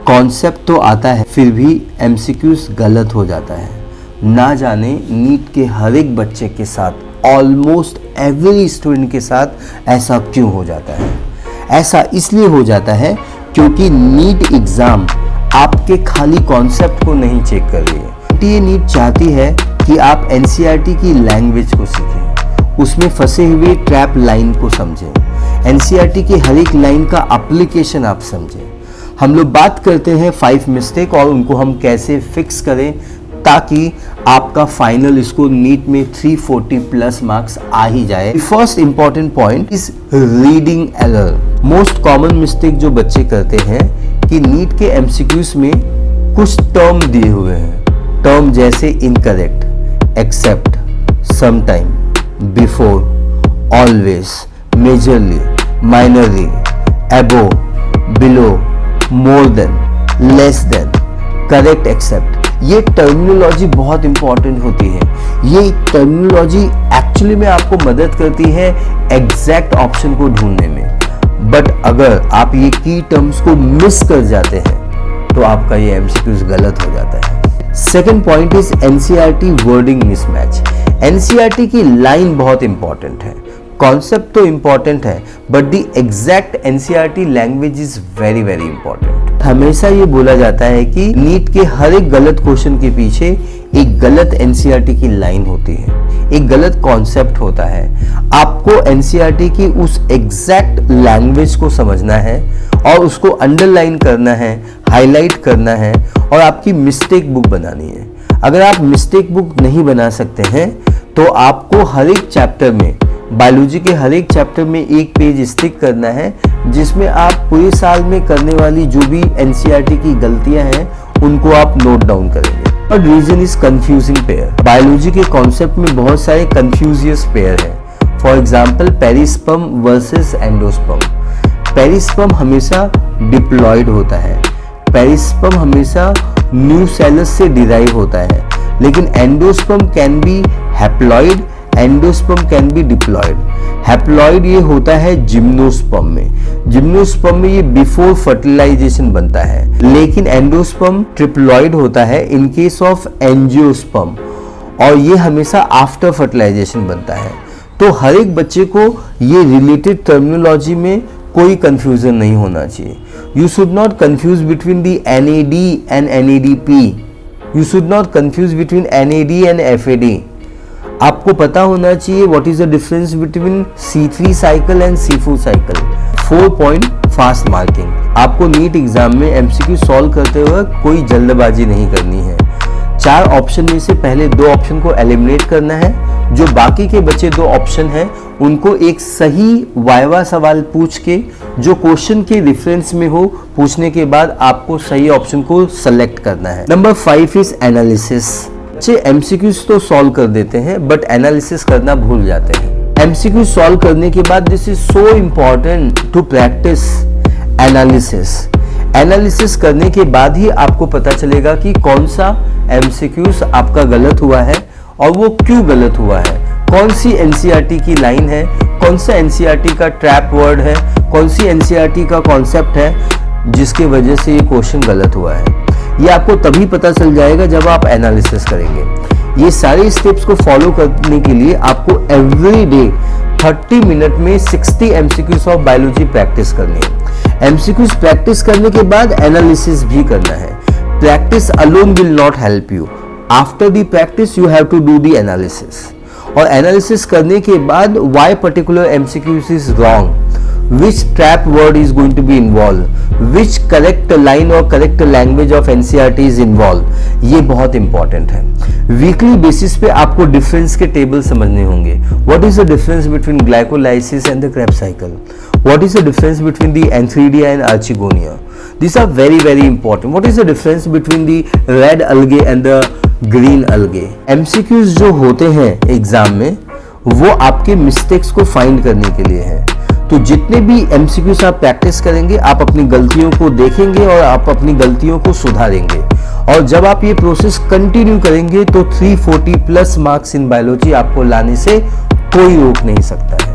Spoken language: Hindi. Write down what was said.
कॉन्सेप्ट तो आता है फिर भी एमसीक्यूज गलत हो जाता है। ना जाने नीट के हर एक बच्चे के साथ, ऑलमोस्ट एवरी स्टूडेंट के साथ ऐसा क्यों हो जाता है। ऐसा इसलिए हो जाता है क्योंकि नीट एग्जाम आपके खाली कॉन्सेप्ट को नहीं चेक कर रही है। ये नीट चाहती है कि आप एनसीईआरटी की लैंग्वेज को सीखें, उसमें फंसे हुए ट्रैप लाइन को समझें, एनसीईआरटी की हर एक लाइन का एप्लीकेशन आप समझें। हम लोग बात करते हैं 5 मिस्टेक और उनको हम कैसे फिक्स करें ताकि आपका फाइनल स्कोर नीट में 340 प्लस मार्क्स आ ही जाए। First important point is reading error. Most common mistake जो बच्चे करते हैं कि नीट के एमसीक्यूज में कुछ टर्म दिए हुए हैं, टर्म जैसे incorrect, except, sometime, before, always, majorly, minorly, above, below, more than, less than, correct, except. ये टर्मिनोलॉजी बहुत इंपॉर्टेंट होती है। ये टर्मिनोलॉजी एक्चुअली में आपको मदद करती है एग्जैक्ट ऑप्शन को ढूंढने में। बट अगर आप ये की टर्म्स को मिस कर जाते हैं तो आपका ये एमसीक्यूज गलत हो जाता है। Second point is NCERT wording mismatch. NCERT की लाइन बहुत इंपॉर्टेंट है, कॉन्सेप्ट तो इंपॉर्टेंट है, but the exact NCERT language is very very important. हमेशा ये बोला जाता है कि नीट के हर एक गलत क्वेश्चन के पीछे एक गलत एनसीईआरटी की लाइन होती है, एक गलत कॉन्सेप्ट होता है। आपको एनसीईआरटी की उस एग्जैक्ट लैंग्वेज को समझना है और उसको अंडरलाइन करना है, हाईलाइट करना है और आपकी मिस्टेक बुक बनानी है। अगर आप मिस्टेक बुक नहीं बना सकते हैं तो आपको हर एक चैप्टर में, बायोलॉजी के हर एक चैप्टर में एक पेज स्टिक करना है जिसमें आप पूरे साल में करने वाली जो भी एनसीईआरटी की गलतियां हैं उनको आप नोट डाउन करेंगे। और reason is confusing pair. Biology के कॉन्सेप्ट में बहुत सारे कंफ्यूजियस पेयर हैं। For example perisperm versus endosperm. Perisperm हमेशा डिप्लॉयड होता है, पेरिस्पर्म हमेशा न्यूसेलस से डिराइव होता है, लेकिन endosperm can be haploid, endosperm can be diploid. Haploid ये होता है जिम्नोस्पर्म में, जिम्नोस्पर्म में ये बिफोर फर्टिलाइजेशन बनता है, लेकिन एंडोस्पर्म ट्रिप्लॉइड होता है इन केस ऑफ एंजियोस्पर्म और ये हमेशा आफ्टर फर्टिलाइजेशन बनता है। तो हर एक बच्चे को ये रिलेटेड टर्मिनोलॉजी में कोई कंफ्यूजन नहीं होना चाहिए। You should not confuse between the NAD and NADP, you should not confuse between NAD and FAD। आपको पता होना चाहिए what is the difference between C3 cycle and C4 cycle. 4 point fast marking. आपको नीट एग्जाम में एमसीक्यू सॉल्व करते हुए कोई जल्दबाजी नहीं करनी है। 4 ऑप्शन में से पहले 2 ऑप्शन को एलिमिनेट करना है, जो बाकी के बचे 2 ऑप्शन हैं उनको एक सही वाइवा सवाल पूछ के जो क्वेश्चन के रेफरेंस में हो पूछने के बाद आपको सही ऑप्शन को सेलेक्ट करना है। Number 5 is analysis. बच्चे एमसीक्यूज तो सॉल्व कर देते हैं बट एनालिसिस करना भूल जाते हैं। एमसीक्यू सॉल्व करने के बाद this is so important to practice analysis. Analysis करने के बाद ही आपको पता चलेगा कि कौन सा एमसीक्यूज आपका गलत हुआ है और वो क्यों गलत हुआ है, कौन सी एनसीईआरटी की लाइन है, कौन सा एनसीईआरटी का ट्रैप वर्ड है, कौन सी एनसीईआरटी का कॉन्सेप्ट है जिसके वजह से ये क्वेश्चन गलत हुआ है। ये आपको तभी पता चल जाएगा जब आप एनालिसिस करेंगे। ये सारे स्टेप्स को फॉलो करने के लिए आपको एवरी डे 30 मिनट में 60 एमसीक्यूज ऑफ बायोलॉजी प्रैक्टिस करनी है। एमसीक्यूज प्रैक्टिस करने के बाद एनालिसिस भी करना है। Practice alone will not help you, after the practice you have to do the analysis. और एनालिसिस करने के बाद why particular MCQs is wrong, which trap word is going to be involved, which correct line or correct language of NCERT is involved, ये बहुत इंपॉर्टेंट है। वीकली बेसिस पे आपको डिफरेंस के टेबल समझने होंगे। What is the difference between glycolysis and the Krebs cycle? What is the difference between the Antheridia and Archegonia? These are very very important. What is the difference between the red algae and the green algae? MCQs जो होते हैं एग्जाम में वो आपके मिस्टेक्स को फाइंड करने के लिए है। तो जितने भी एमसीक्यूज आप प्रैक्टिस करेंगे आप अपनी गलतियों को देखेंगे और आप अपनी गलतियों को सुधारेंगे। और जब आप ये प्रोसेस कंटिन्यू करेंगे तो 340 प्लस मार्क्स इन बायोलॉजी आपको लाने से कोई रोक नहीं सकता है।